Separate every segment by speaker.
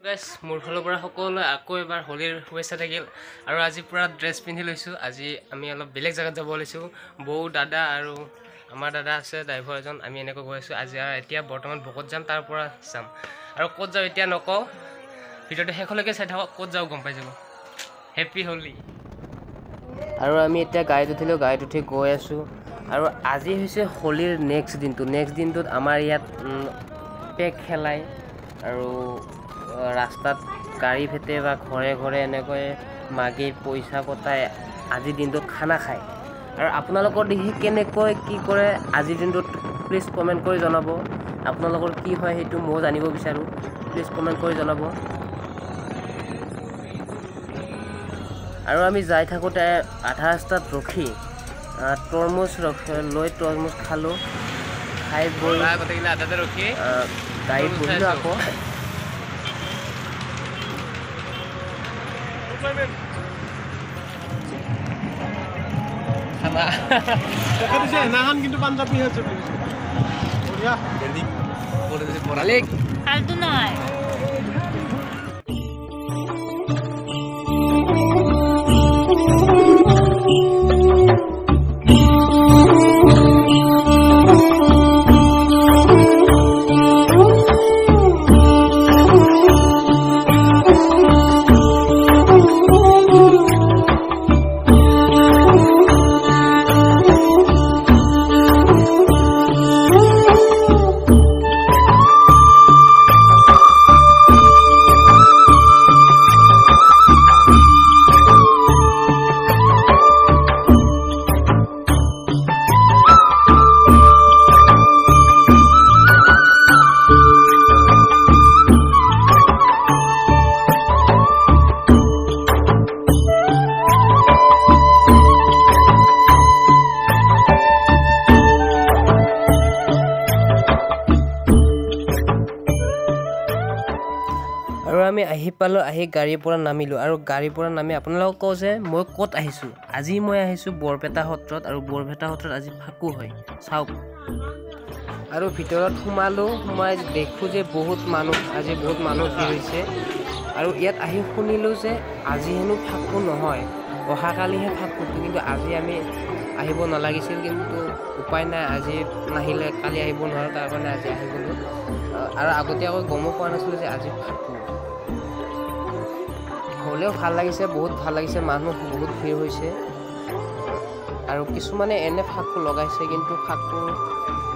Speaker 1: Guys মোৰ ফালৰ পৰা সকলোৱে আকৌ এবাৰ হোলীৰ শুভেচ্ছা থাকিল আৰু আজি পুৰা ড্ৰেছ পিন্ধি লৈছোঁ। আজি আমি অলপ বেলেগ জাগাত যাব লৈছোঁ। বৌ দাদা আৰু আমাৰ দাদা আছে ড্ৰাইভাৰ এজন, আমি এনেকৈ গৈ আছোঁ। আজি আৰু এতিয়া বৰ্তমান ভকত যাম, তাৰ পৰা যাম আৰু ক'ত যাওঁ এতিয়া নকওঁ, ভিডিঅ'টো শেষলৈকে চাই থাকক, ক'ত যাওঁ গম পাই যাব। হেপ্পী হোলী। আৰু আমি এতিয়া গাড়ীত উঠিলোঁ, গাড়ীত উঠি গৈ আছোঁ আৰু আজি হৈছে হোলীৰ নেক্সট দিনটোত আমাৰ ইয়াত পেক খেলাই আৰু ৰাস্তাত গাড়ী ভেটে বা ঘৰে ঘৰে এনেকৈ মাগি পইচা কটাই আজিৰ দিনটোত খানা খায়। আৰু আপোনালোকৰ দেখি কেনেকৈ কি কৰে আজিৰ দিনটোত প্লিজ কমেণ্ট কৰি জনাব। আপোনালোকৰ কি হয় সেইটো ময়ো জানিব বিচাৰোঁ, প্লিজ কমেণ্ট কৰি জনাব। আৰু আমি যাই থাকোঁতে আধা ৰাস্তাত ৰখি তৰমুজ লৈ তৰমুজ খালোঁ, খাই বৈ গাড়ীত বহিলোঁ আকৌ।
Speaker 2: কিন্তু পাঞ্জাবী আছে
Speaker 3: ফালতু নয়। আৰু আমি আহি পালোঁ, আহি গাড়ীৰ পৰা নামিলোঁ আৰু গাড়ীৰ পৰা নামি আপোনালোকক কওঁ যে মই ক'ত আহিছোঁ। আজি মই আহিছোঁ বৰপেটা সত্ৰত আৰু বৰপেটা সত্ৰত আজি ফাকু হয়, চাওক। আৰু ভিতৰত সোমাই দেখোঁ যে বহুত মানুহ ভিৰ হৈছে। আৰু ইয়াত আহি শুনিলোঁ যে আজি হেনো ফাকু নহয়, অহাকালিহে ফাকুটো, কিন্তু আজি আমি আহিব নালাগিছিল, কিন্তু উপায় নাই, আজি নাহিলে কালি আহিব নোৱাৰোঁ, তাৰ কাৰণে আজি আহি গ'লোঁ। আৰু আগতীয়াকৈ গমো পোৱা নাছিলোঁ যে আজি ফাকু। হ'লেও ভাল লাগিছে, বহুত ভাল লাগিছে, মানুহ বহুত ভিৰ হৈছে। আৰু কিছুমানে এনে ফাকু লগাইছে, কিন্তু ফাকু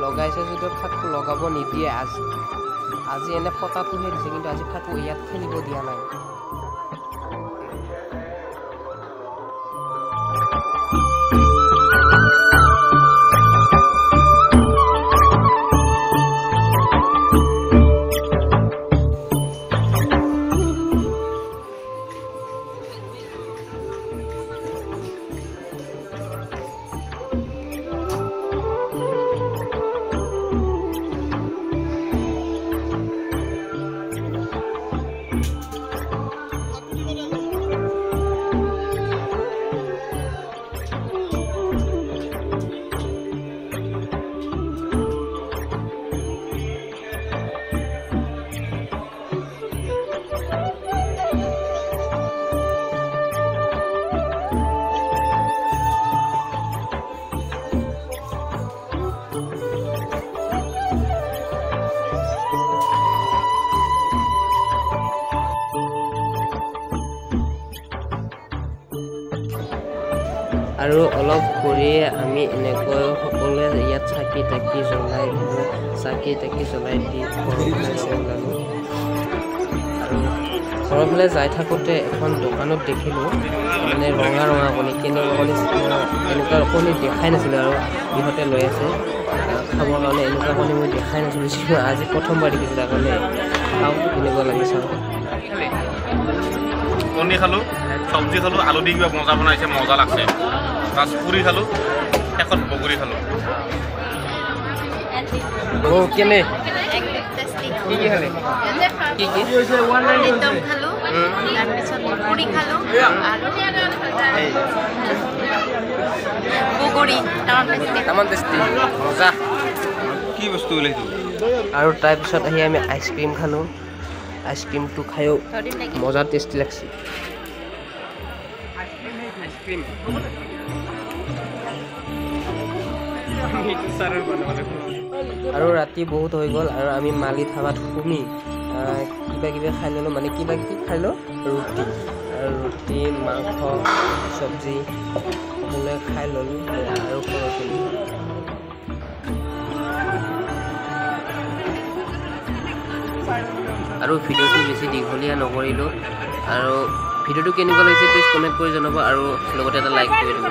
Speaker 3: লগাইছে যদিও ফাকু লগাব নিদিয়ে। আজি এনে ফটাটোহে দিছে, কিন্তু আজি ফাকু ইয়াত খেলিব দিয়া নাই। আৰু অলপ ঘূৰি আমি এনেকৈ সকলোৱে ইয়াত চাকি তাকি জ্বলাই দিলোঁ, দি ঘৰলৈ যাব ওলালোঁ। আৰু ঘৰৰ ফালে যাই থাকোঁতে এখন দোকানত দেখিলোঁ, মানে ৰঙা কণী, এনেকুৱা কণী দেখাই নাছিলোঁ আৰু ইহঁতে লৈ আছে খাবৰ কাৰণে। এনেকুৱা কণী মই দেখাই নাছিলোঁ, আজি প্ৰথমবাৰ দেখিছোঁ, তাৰ কাৰণে খাওঁ কেনেকুৱা লাগি চাওঁ।
Speaker 2: কণী খালোঁ, চব্জি খালোঁ, আলু দি কিবা মজা বনাইছে, মজা লাগছে। তাৰপিছত পুৰি খালোঁ, শেষত বগৰী খালোঁ।
Speaker 1: কেনে
Speaker 3: কি
Speaker 1: খালে? কি
Speaker 3: একদম খালোঁ, তাৰপিছত পুৰি খালোঁ আৰু বগৰী তামান টেষ্টি,
Speaker 1: মজা। কি বস্তু ওলাইছোঁ? আৰু তাৰপিছত আহি আমি আইচক্ৰীম খালোঁ।
Speaker 3: আইচক্ৰীমটো খায়ো মজা টেষ্টি লাগছে আৰু ৰাতি বহুত হৈ গ'ল আৰু আমি মালি ধাবাত সুমি কিবা কিবি খাই ল'লোঁ মানে কিবা কিবি খাই লওঁ ৰুটি মাংস চব্জি সকলোৱে খাই ল'লোঁ আৰু আৰু ভিডিঅ'টো বেছি দীঘলীয়া নকৰিলোঁ আৰু ভিডিঅ'টো কেনেকুৱা লাগিছে প্লিজ কমেণ্ট কৰি জনাব আৰু লগতে এটা লাইক কৰি দিব